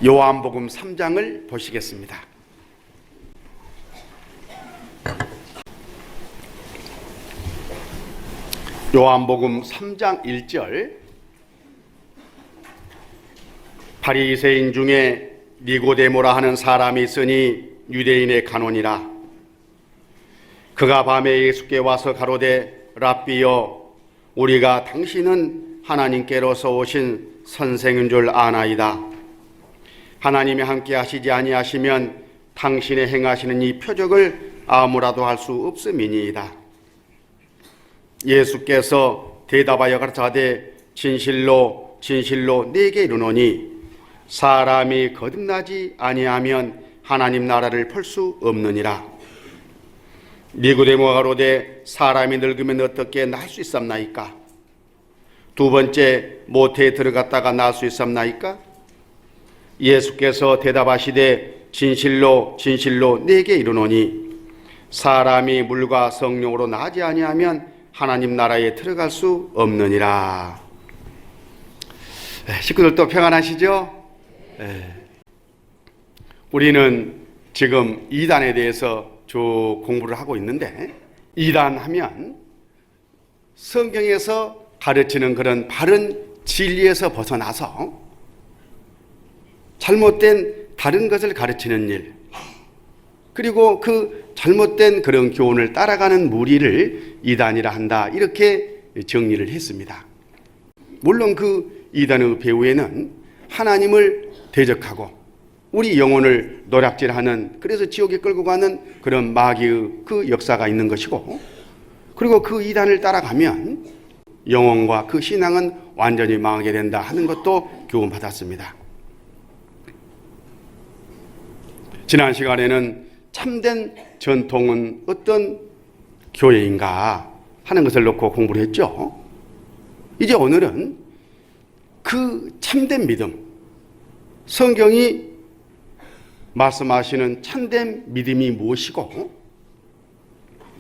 요한복음 3장을 보시겠습니다. 요한복음 3장 1절. 바리새인 중에 니고데모라 하는 사람이 있으니 유대인의 간원이라. 그가 밤에 예수께 와서 가로되 랍비여, 우리가 당신은 하나님께로서 오신 선생인 줄 아나이다. 하나님이 함께 하시지 아니하시면 당신의 행하시는 이 표적을 아무라도 할 수 없음이니이다. 예수께서 대답하여 가라사대 진실로 진실로 네게 이르노니 사람이 거듭나지 아니하면 하나님 나라를 볼 수 없느니라. 니고데모가 가로되 사람이 늙으면 어떻게 날 수 있삼나이까? 두 번째 모태에 들어갔다가 날 수 있삼나이까? 예수께서 대답하시되 진실로 진실로 네게 이르노니 사람이 물과 성령으로 나지 아니하면 하나님 나라에 들어갈 수 없느니라. 식구들도 평안하시죠? 우리는 지금 이단에 대해서 쭉 공부를 하고 있는데, 이단 하면 성경에서 가르치는 그런 바른 진리에서 벗어나서 잘못된 다른 것을 가르치는 일, 그리고 그 잘못된 그런 교훈을 따라가는 무리를 이단이라 한다, 이렇게 정리를 했습니다. 물론 그 이단의 배후에는 하나님을 대적하고 우리 영혼을 노략질하는, 그래서 지옥에 끌고 가는 그런 마귀의 그 역사가 있는 것이고, 그리고 그 이단을 따라가면 영혼과 그 신앙은 완전히 망하게 된다 하는 것도 교훈받았습니다. 지난 시간에는 참된 전통은 어떤 교회인가 하는 것을 놓고 공부를 했죠. 이제 오늘은 그 참된 믿음, 성경이 말씀하시는 참된 믿음이 무엇이고,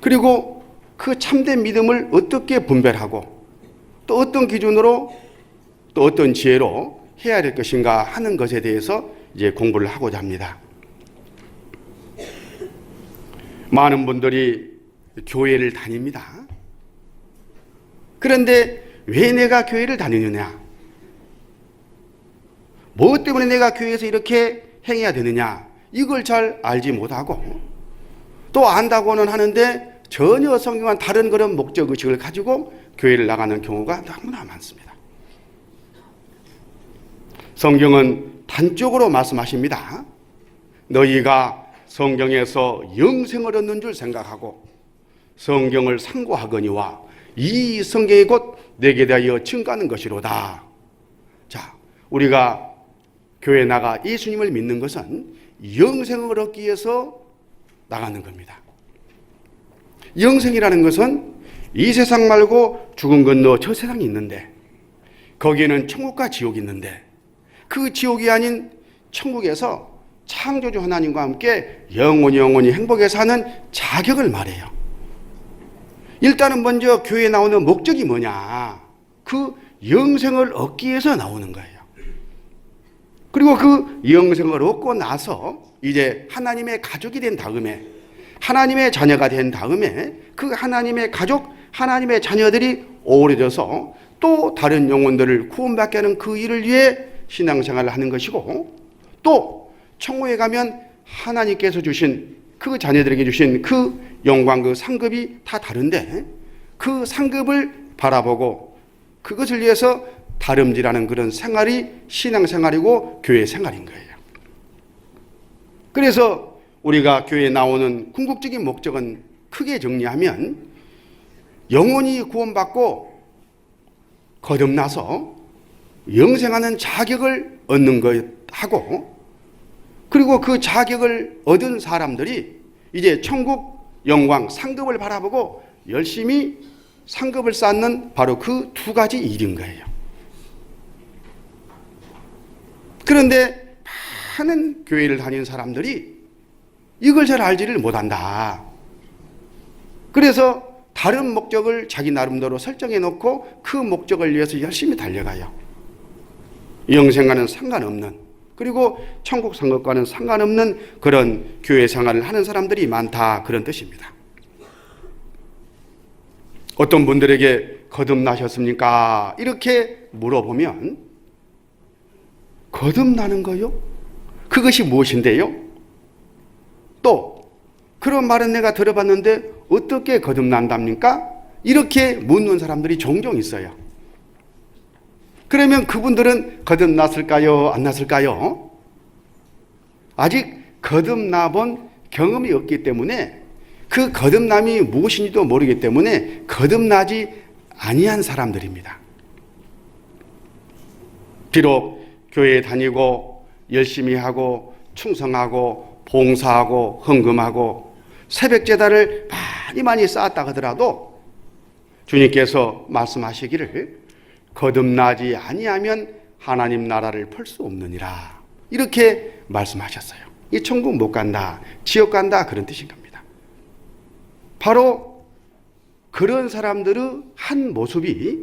그리고 그 참된 믿음을 어떻게 분별하고 또 어떤 기준으로 또 어떤 지혜로 해야 될 것인가 하는 것에 대해서 이제 공부를 하고자 합니다. 많은 분들이 교회를 다닙니다. 그런데 왜 내가 교회를 다니느냐? 무엇 때문에 내가 교회에서 이렇게 행해야 되느냐? 이걸 잘 알지 못하고, 또 안다고는 하는데 전혀 성경과는 다른 그런 목적의식을 가지고 교회를 나가는 경우가 너무나 많습니다. 성경은 단적으로 말씀하십니다. 너희가 성경에서 영생을 얻는 줄 생각하고 성경을 상고하거니와 이 성경이 곧 내게 대하여 증거하는 것이로다. 자, 우리가 교회 나가 예수님을 믿는 것은 영생을 얻기 위해서 나가는 겁니다. 영생이라는 것은 이 세상 말고 죽음 건너 저 세상이 있는데, 거기에는 천국과 지옥이 있는데, 그 지옥이 아닌 천국에서 창조주 하나님과 함께 영원히 행복에 사는 자격을 말해요. 일단은 먼저 교회에 나오는 목적이 뭐냐? 그 영생을 얻기 위해서 나오는 거예요. 그리고 그 영생을 얻고 나서 이제 하나님의 가족이 된 다음에, 하나님의 자녀가 된 다음에 그 하나님의 가족, 하나님의 자녀들이 오래져서 또 다른 영혼들을 구원받게 하는 그 일을 위해 신앙생활을 하는 것이고, 또 천국에 가면 하나님께서 주신 그 자녀들에게 주신 그 영광, 그 상급이 다 다른데 그 상급을 바라보고 그것을 위해서 다름질하는 그런 생활이 신앙생활이고 교회 생활인 거예요. 그래서 우리가 교회에 나오는 궁극적인 목적은 크게 정리하면 영혼이 구원받고 거듭나서 영생하는 자격을 얻는 것하고, 그리고 그 자격을 얻은 사람들이 이제 천국 영광 상급을 바라보고 열심히 상급을 쌓는 바로 그 두 가지 일인 거예요. 그런데 많은 교회를 다니는 사람들이 이걸 잘 알지를 못한다. 그래서 다른 목적을 자기 나름대로 설정해 놓고 그 목적을 위해서 열심히 달려가요. 영생과는 상관없는 그리고 천국 산 것과는 상관없는 그런 교회 생활을 하는 사람들이 많다, 그런 뜻입니다. 어떤 분들에게 거듭나셨습니까? 이렇게 물어보면 거듭나는 거요? 그것이 무엇인데요? 또 그런 말은 내가 들어봤는데 어떻게 거듭난답니까? 이렇게 묻는 사람들이 종종 있어요. 그러면 그분들은 거듭났을까요? 안 났을까요? 아직 거듭나본 경험이 없기 때문에 그 거듭남이 무엇인지도 모르기 때문에 거듭나지 아니한 사람들입니다. 비록 교회에 다니고 열심히 하고 충성하고 봉사하고 헌금하고 새벽 제단을 많이 쌓았다 하더라도 주님께서 말씀하시기를 거듭나지 아니하면 하나님 나라를 볼 수 없느니라, 이렇게 말씀하셨어요. 이 천국 못 간다, 지옥 간다, 그런 뜻인 겁니다. 바로 그런 사람들의 한 모습이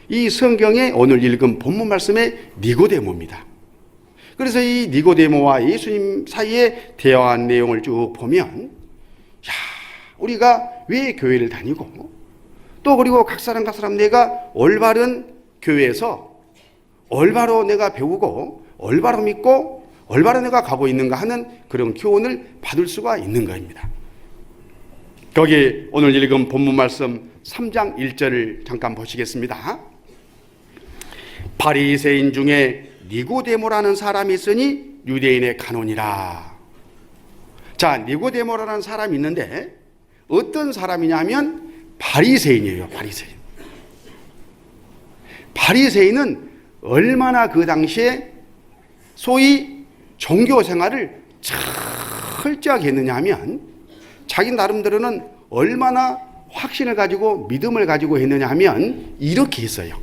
이 성경에 오늘 읽은 본문 말씀의 니고데모입니다. 그래서 이 니고데모와 예수님 사이에 대화한 내용을 쭉 보면, 야, 우리가 왜 교회를 다니고 또 그리고 각 사람 내가 올바른 교회에서 올바로 내가 배우고 올바로 믿고 올바로 내가 가고 있는가 하는 그런 교훈을 받을 수가 있는 것입니다. 거기 오늘 읽은 본문 말씀 3장 1절을 잠깐 보시겠습니다. 바리새인 중에 니고데모라는 사람이 있으니 유대인의 간원이라. 자, 니고데모라는 사람이 있는데 어떤 사람이냐면 바리새인이에요. 바리새인은 얼마나 그 당시에 소위 종교 생활을 철저하게 했느냐 하면 자기 나름대로는 얼마나 확신을 가지고 믿음을 가지고 했느냐 하면 이렇게 했어요.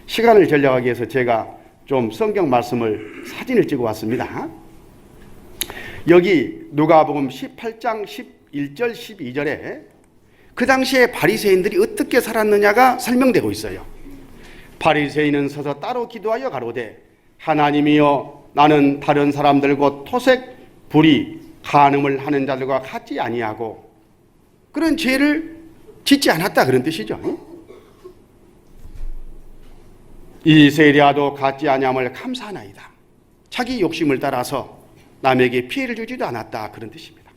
시간을 절약하기 위해서 제가 좀 성경 말씀을 사진을 찍어 왔습니다. 여기 누가복음 18장 11절 12절에 그 당시에 바리새인들이 어떻게 살았느냐가 설명되고 있어요. 바리새인은 서서 따로 기도하여 가로되 하나님이여, 나는 다른 사람들 곧 토색, 불의, 간음을 하는 자들과 같지 아니하고 그런 죄를 짓지 않았다, 그런 뜻이죠. 이 세리야도 같지 아니함을 감사하나이다. 자기 욕심을 따라서 남에게 피해를 주지도 않았다, 그런 뜻입니다.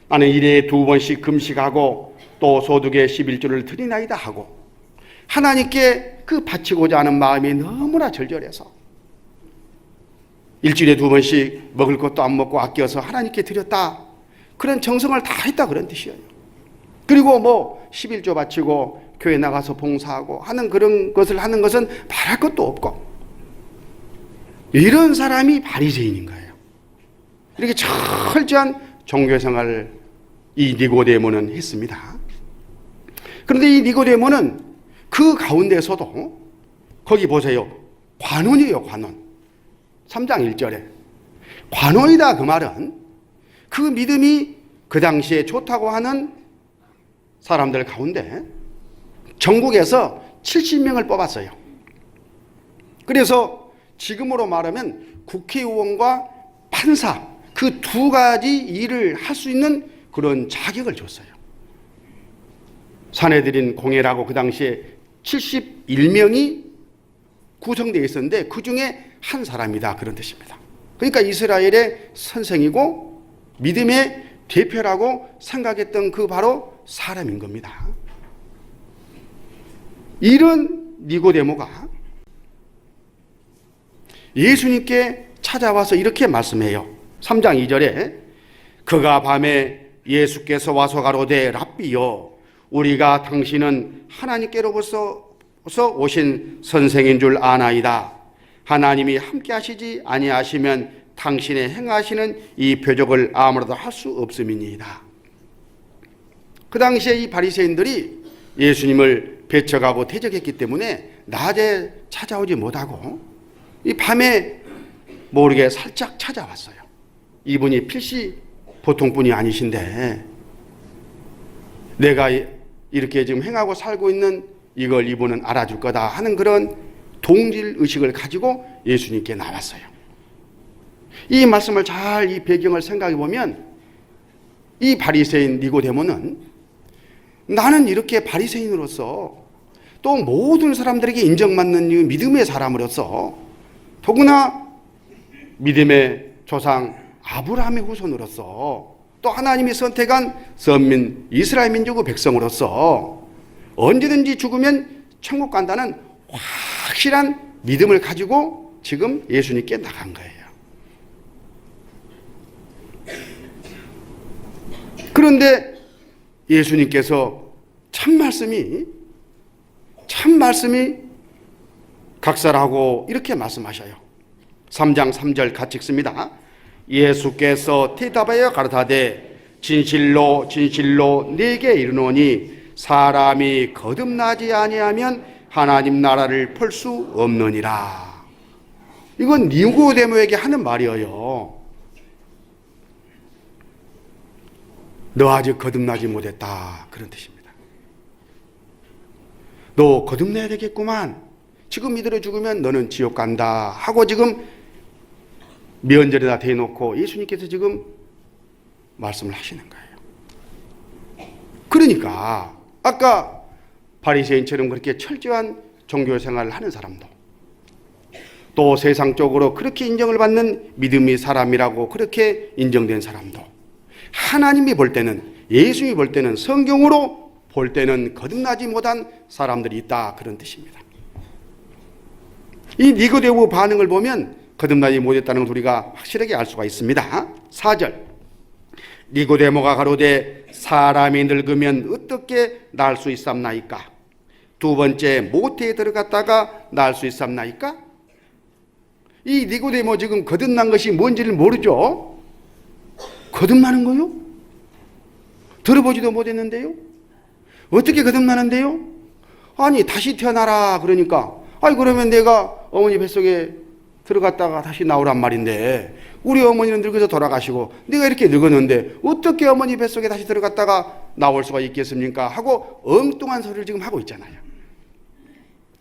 나는 일에 2번씩 금식하고 또 소득의 11조를 드리나이다 하고 하나님께 그 바치고자 하는 마음이 너무나 절절해서 일주일에 2번씩 먹을 것도 안 먹고 아껴서 하나님께 드렸다, 그런 정성을 다 했다, 그런 뜻이에요. 그리고 뭐 11조 바치고 교회 나가서 봉사하고 하는 그런 것을 하는 것은 말할 것도 없고, 이런 사람이 바리새인인 거예요. 이렇게 철저한 종교생활을 이 니고데모는 했습니다. 그런데 이 니고데모는 그 가운데서도 거기 보세요. 관원이에요, 관원. 3장 1절에. 관원이다, 그 말은 그 믿음이 그 당시에 좋다고 하는 사람들 가운데 전국에서 70명을 뽑았어요. 그래서 지금으로 말하면 국회의원과 판사, 그 두 가지 일을 할 수 있는 그런 자격을 줬어요. 사내들인 공회라고 그 당시에 71명이 구성되어 있었는데 그 중에 한 사람이다, 그런 뜻입니다. 그러니까 이스라엘의 선생이고 믿음의 대표라고 생각했던 그 바로 사람인 겁니다. 이런 니고데모가 예수님께 찾아와서 이렇게 말씀해요. 3장 2절에 그가 밤에 예수께서 와서 가로되 랍비여, 우리가 당신은 하나님께로부터 오신 선생인 줄 아나이다. 하나님이 함께 하시지 아니하시면 당신의 행하시는 이 표적을 아무라도 할 수 없음이니이다. 그 당시에 이 바리새인들이 예수님을 배척하고 대적했기 때문에 낮에 찾아오지 못하고 이 밤에 모르게 살짝 찾아왔어요. 이분이 필시 보통 분이 아니신데 내가 이렇게 지금 행하고 살고 있는 이걸 이분은 알아줄 거다 하는 그런 동질 의식을 가지고 예수님께 나왔어요. 이 말씀을 잘 이 배경을 생각해 보면 이 바리새인 니고데모는 나는 이렇게 바리새인으로서 또 모든 사람들에게 인정받는 이 믿음의 사람으로서 더구나 믿음의 조상 아브라함의 후손으로서 또 하나님이 선택한 선민 이스라엘 민족의 백성으로서 언제든지 죽으면 천국 간다는 확실한 믿음을 가지고 지금 예수님께 나간 거예요. 그런데 예수님께서 참 말씀이 각설하고 이렇게 말씀하셔요. 3장 3절 같이 읽습니다. 예수께서 대답하여 가라사대 진실로 진실로 네게 이르노니 사람이 거듭나지 아니하면 하나님 나라를 볼 수 없느니라. 이건 니고데모에게 하는 말이에요. 너 아직 거듭나지 못했다, 그런 뜻입니다. 너 거듭나야 되겠구만. 지금 이대로 죽으면 너는 지옥 간다 하고 지금 면전에다 대놓고 예수님께서 지금 말씀을 하시는 거예요. 그러니까 아까 바리새인처럼 그렇게 철저한 종교 생활을 하는 사람도 또 세상적으로 그렇게 인정을 받는 믿음의 사람이라고 그렇게 인정된 사람도 하나님이 볼 때는, 예수님이 볼 때는, 성경으로 볼 때는 거듭나지 못한 사람들이 있다, 그런 뜻입니다. 이 니고데모 반응을 보면 거듭나지 못했다는 걸 우리가 확실하게 알 수가 있습니다. 4절 니고데모가 가로되 사람이 늙으면 어떻게 날 수 있삼나이까? 두 번째 모태에 들어갔다가 날 수 있삼나이까? 이 니고데모 지금 거듭난 것이 뭔지를 모르죠. 거듭나는 거요? 들어보지도 못했는데요? 어떻게 거듭나는데요? 아니 다시 태어나라 그러니까 아니 그러면 내가 어머니 뱃속에 들어갔다가 다시 나오란 말인데 우리 어머니는 늙어서 돌아가시고 내가 이렇게 늙었는데 어떻게 어머니 뱃속에 다시 들어갔다가 나올 수가 있겠습니까? 하고 엉뚱한 소리를 지금 하고 있잖아요.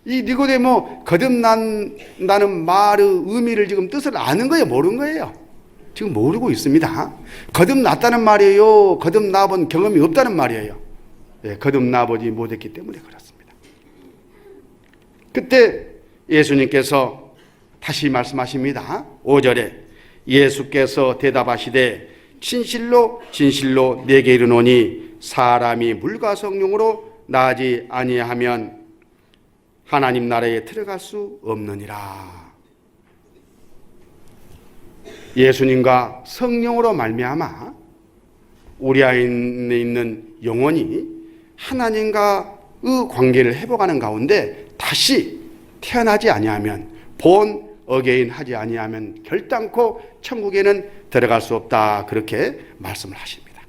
이 니고데모 거듭난다는 말의 의미를 지금 뜻을 아는 거예요? 모르는 거예요? 지금 모르고 있습니다. 거듭났다는 말이에요? 거듭나본 경험이 없다는 말이에요? 네, 거듭나보지 못했기 때문에 그렇습니다. 그때 예수님께서 다시 말씀하십니다. 5절에 예수께서 대답하시되 진실로 진실로 네게 이르노니 사람이 물과 성령으로 나지 아니하면 하나님 나라에 들어갈 수 없느니라. 예수님과 성령으로 말미암아 우리 안에 있는 영혼이 하나님과의 관계를 회복하는 가운데 다시 태어나지 아니하면 본 어게인 하지 아니하면 결단코 천국에는 들어갈 수 없다, 그렇게 말씀을 하십니다.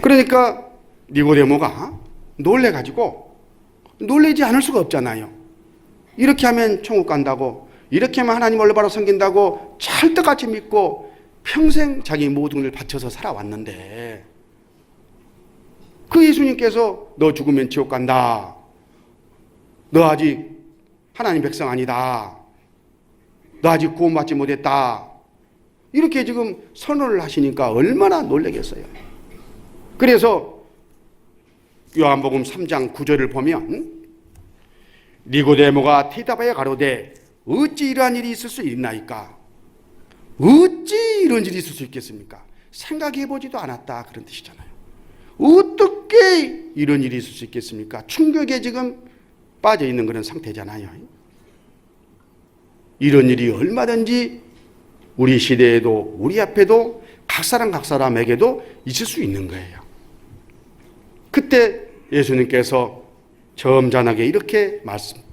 그러니까 니고데모가 놀래가지고 놀래지 않을 수가 없잖아요. 이렇게 하면 천국 간다고, 이렇게 하면 하나님 올바로 섬긴다고 찰떡같이 믿고 평생 자기 모든 걸 바쳐서 살아왔는데 그 예수님께서 너 죽으면 지옥 간다, 너 아직 하나님 백성 아니다, 너 아직 구원받지 못했다, 이렇게 지금 선언을 하시니까 얼마나 놀라겠어요. 그래서 요한복음 3장 9절을 보면 니고데모가 대답하여 가로되 어찌 이러한 일이 있을 수 있나이까? 어찌 이런 일이 있을 수 있겠습니까? 생각해보지도 않았다, 그런 뜻이잖아요. 어떻게 이런 일이 있을 수 있겠습니까? 충격에 지금 빠져 있는 그런 상태잖아요. 이런 일이 얼마든지 우리 시대에도 우리 앞에도 각 사람에게도 있을 수 있는 거예요. 그때 예수님께서 점잖하게 이렇게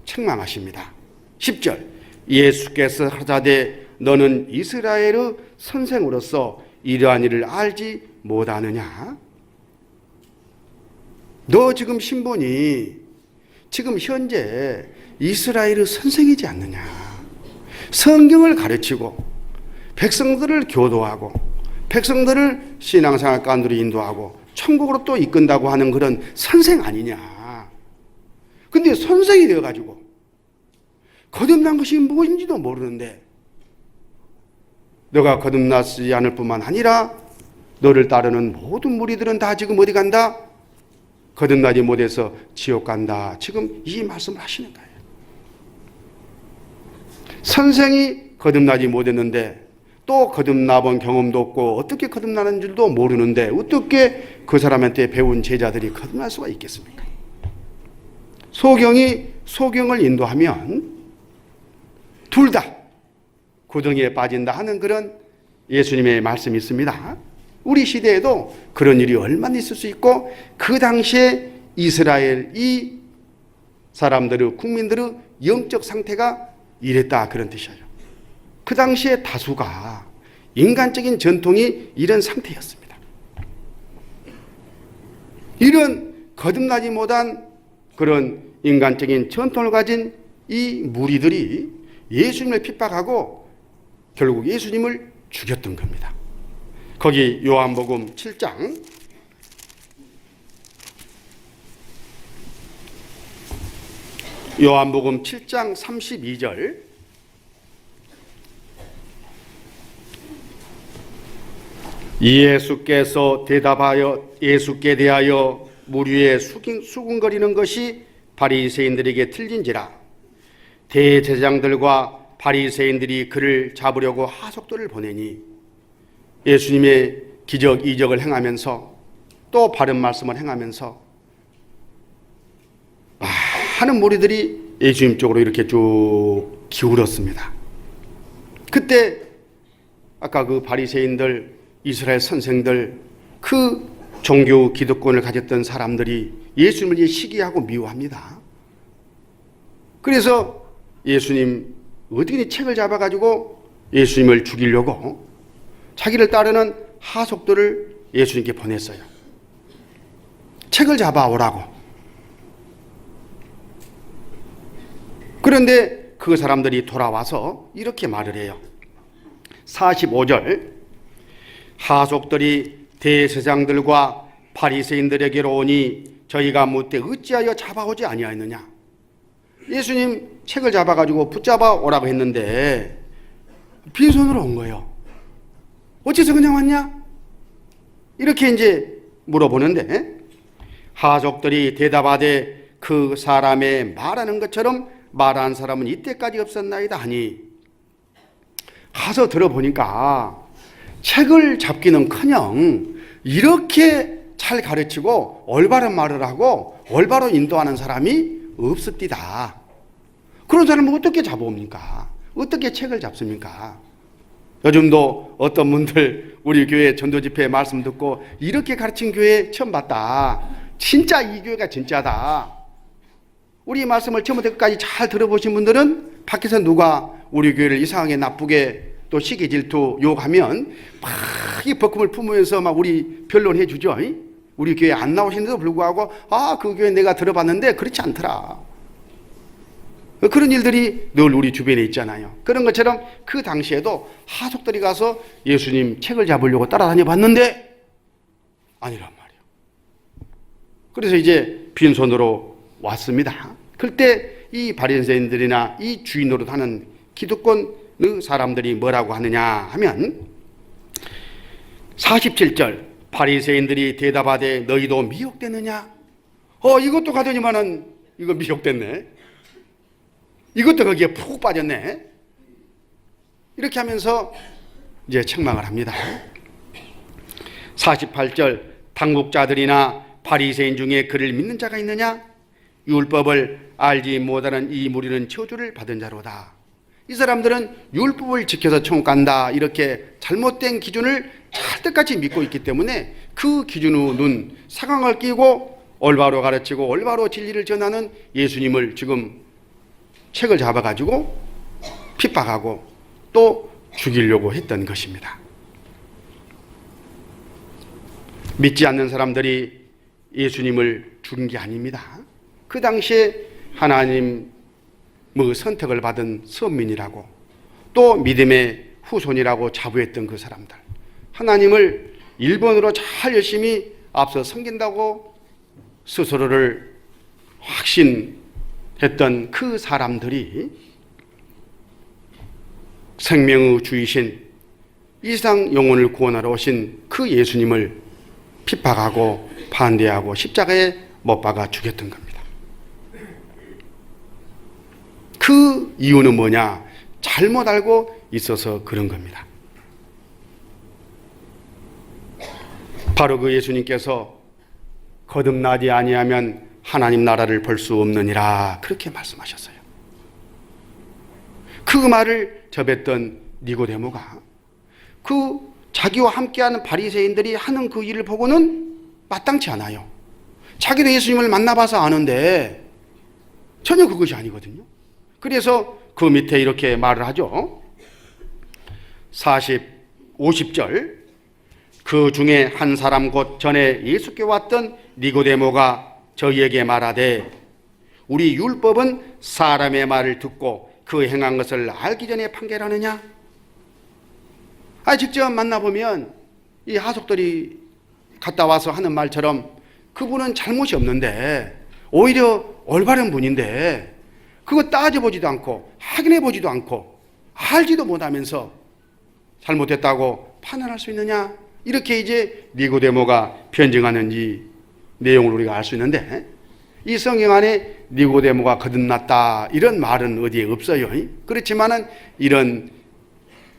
책망하십니다. 10절 예수께서 하자되 너는 이스라엘의 선생으로서 이러한 일을 알지 못하느냐? 너 지금 신분이 지금 현재 이스라엘의 선생이지 않느냐? 성경을 가르치고 백성들을 교도하고 백성들을 신앙생활 가운데로 인도하고 천국으로 또 이끈다고 하는 그런 선생 아니냐? 근데 선생이 되어가지고 거듭난 것이 무엇인지도 모르는데 너가 거듭나지 않을 뿐만 아니라 너를 따르는 모든 무리들은 다 지금 어디 간다? 거듭나지 못해서 지옥 간다. 지금 이 말씀을 하시는 거예요. 선생이 거듭나지 못했는데 또 거듭나 본 경험도 없고 어떻게 거듭나는 줄도 모르는데 어떻게 그 사람한테 배운 제자들이 거듭날 수가 있겠습니까? 소경이 소경을 인도하면 둘 다 고등에 빠진다 하는 그런 예수님의 말씀이 있습니다. 우리 시대에도 그런 일이 얼마나 있을 수 있고 그 당시에 이스라엘 이 사람들의 국민들의 영적 상태가 이랬다 그런 뜻이에요. 그 당시에 다수가 인간적인 전통이 이런 상태였습니다. 이런 거듭나지 못한 그런 인간적인 전통을 가진 이 무리들이 예수님을 핍박하고 결국 예수님을 죽였던 겁니다. 거기 요한복음 7장 요한복음 7장 32절 예수께서 대답하여 예수께 대하여 무리에 수군거리는 것이 바리새인들에게 틀린지라 대제사장들과 바리새인들이 그를 잡으려고 하속들을 보내니 예수님의 기적 이적을 행하면서 또 바른 말씀을 행하면서 많은 무리들이 예수님 쪽으로 이렇게 쭉 기울었습니다. 그때 아까 그 바리새인들 이스라엘 선생들 그 종교 기득권을 가졌던 사람들이 예수님을 시기하고 미워합니다. 그래서 예수님 어떻게 책을 잡아가지고 예수님을 죽이려고 자기를 따르는 하속들을 예수님께 보냈어요. 책을 잡아오라고. 그런데 그 사람들이 돌아와서 이렇게 말을 해요. 45절 하속들이 대제사장들과 바리새인들에게로 오니 저희가 묻되 어찌하여 잡아오지 아니하였느냐. 예수님 책을 잡아가지고 붙잡아 오라고 했는데 빈손으로 온 거예요. 어째서 그냥 왔냐? 이렇게 이제 물어보는데 하족들이 대답하되 그 사람의 말하는 것처럼 말한 사람은 이때까지 없었나이다 하니 가서 들어보니까 책을 잡기는커녕 이렇게 잘 가르치고 올바른 말을 하고 올바로 인도하는 사람이 없었디다. 그런 사람은 어떻게 잡아옵니까? 어떻게 책을 잡습니까? 요즘도 어떤 분들 우리 교회 전도집회 말씀 듣고 이렇게 가르친 교회 처음 봤다. 진짜 이 교회가 진짜다. 우리 말씀을 처음부터 끝까지 잘 들어보신 분들은 밖에서 누가 우리 교회를 이상하게 나쁘게 또 시기 질투 욕하면 막 이 버금을 품으면서 막 우리 변론해 주죠. 우리 교회 안 나오시는데도 불구하고 그 교회 내가 들어봤는데 그렇지 않더라. 그런 일들이 늘 우리 주변에 있잖아요. 그런 것처럼 그 당시에도 하속들이 가서 예수님 책을 잡으려고 따라다녀 봤는데 아니란 말이에요. 그래서 이제 빈손으로 왔습니다. 그때 이 바리새인들이나 이 주인 노릇하는 기득권의 사람들이 뭐라고 하느냐 하면 47절 바리새인들이 대답하되 너희도 미혹됐느냐? 이것도 가더니만은 이거 미혹됐네. 이것도 거기에 푹 빠졌네. 이렇게 하면서 이제 책망을 합니다. 48절 당국자들이나 바리새인 중에 그를 믿는 자가 있느냐? 율법을 알지 못하는 이 무리는 저주를 받은 자로다. 이 사람들은 율법을 지켜서 천국 간다 이렇게 잘못된 기준을 찰떡같이 믿고 있기 때문에 그 기준의 눈 사강을 끼고 올바로 가르치고 올바로 진리를 전하는 예수님을 지금 책을 잡아가지고 핍박하고 또 죽이려고 했던 것입니다. 믿지 않는 사람들이 예수님을 죽인 게 아닙니다. 그 당시에 하나님 선택을 받은 선민이라고 또 믿음의 후손이라고 자부했던 그 사람들, 하나님을 일본으로 잘 열심히 앞서 섬긴다고 스스로를 확신했던 그 사람들이 생명의 주이신 이 세상 영혼을 구원하러 오신 그 예수님을 핍박하고 반대하고 십자가에 못 박아 죽였던 겁니다. 그 이유는 뭐냐? 잘못 알고 있어서 그런 겁니다. 바로 그 예수님께서 거듭나지 아니하면 하나님 나라를 볼 수 없느니라 그렇게 말씀하셨어요. 그 말을 접했던 니고데모가 그 자기와 함께하는 바리새인들이 하는 그 일을 보고는 마땅치 않아요. 자기도 예수님을 만나봐서 아는데 전혀 그것이 아니거든요. 그래서 그 밑에 이렇게 말을 하죠. 50절 그 중에 한 사람 곧 전에 예수께 왔던 니고데모가 저희에게 말하되 우리 율법은 사람의 말을 듣고 그 행한 것을 알기 전에 판결하느냐? 직접 만나보면 이 하속들이 갔다 와서 하는 말처럼 그분은 잘못이 없는데 오히려 올바른 분인데 그거 따져보지도 않고 확인해보지도 않고 알지도 못하면서 잘못했다고 판단할 수 있느냐? 이렇게 이제 니고데모가 변증하는 이 내용을 우리가 알 수 있는데 이 성경 안에 니고데모가 거듭났다 이런 말은 어디에 없어요. 그렇지만은 이런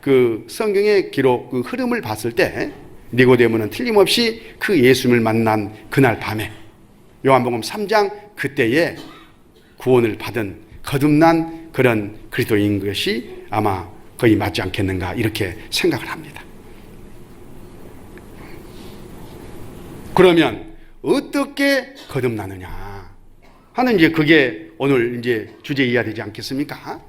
그 성경의 기록 그 흐름을 봤을 때 니고데모는 틀림없이 그 예수님을 만난 그날 밤에 요한복음 3장 그때에 구원을 받은 거듭난 그런 그리스도인 것이 아마 거의 맞지 않겠는가 이렇게 생각을 합니다. 그러면 어떻게 거듭나느냐 하는 이제 그게 오늘 이제 주제 이야기되지 않겠습니까?